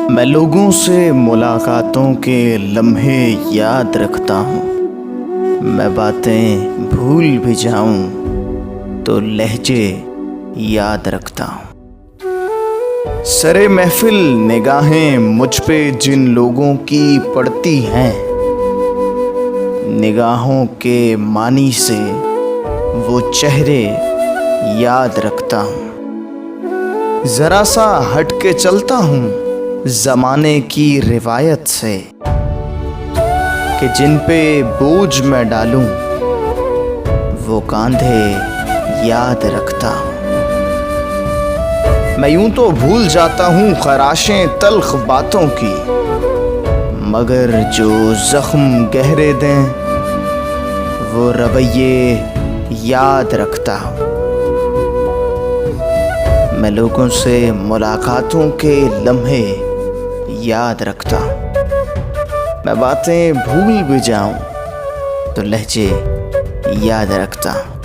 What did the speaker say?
मैं लोगों से मुलाकातों के लम्हे याद रखता हूँ। मैं बातें भूल भी जाऊँ तो लहजे याद रखता हूँ। सरे महफिल निगाहें मुझ पे जिन लोगों की पड़ती हैं, निगाहों के मानी से वो चेहरे याद रखता हूँ। ज़रा सा हट के चलता हूँ ज़माने की रिवायत से, कि जिन पे बोझ मैं डालूं वो कांधे याद रखता हूँ। मैं यूं तो भूल जाता हूँ खराशें तल्ख बातों की, मगर जो ज़ख्म गहरे दें वो रवैये याद रखता हूँ। मैं लोगों से मुलाकातों के लम्हे याद रखता हूँ। मैं बातें भूल भी जाऊं तो लहजे याद रखता हूँ।